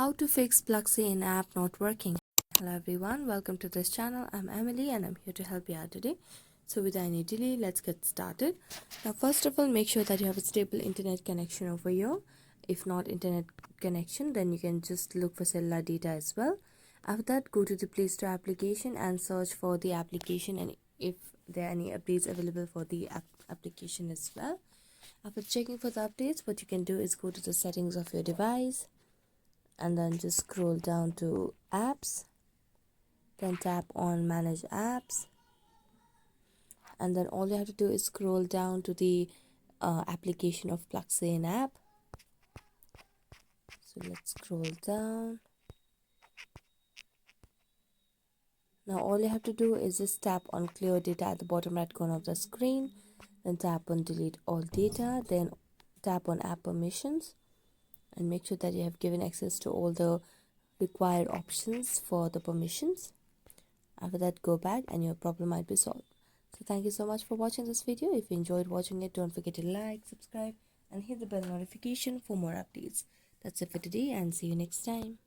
How to fix Pluxee in app not working. Hello everyone, welcome to this channel. I'm Emily and I'm here to help you out today. So without any delay, let's get started. Now first of all, make sure that you have a stable internet connection over here. If not internet connection, then you can just look for cellular data as well. After that, go to the Play Store application and search for the application and if there are any updates available for the application as well. After checking for the updates, what you can do is go to the settings of your device and then just scroll down to apps, then tap on manage apps, and then all you have to do is scroll down to the application of Pluxee in app. So let's scroll down. Now all you have to do is just tap on clear data at the bottom right corner of the screen, then tap on delete all data, then tap on app permissions and make sure that you have given access to all the required options for the permissions. After that, go back and your problem might be solved. So thank you so much for watching this video. If you enjoyed watching it, don't forget to like, subscribe and hit the bell notification for more updates. That's it for today and see you next time.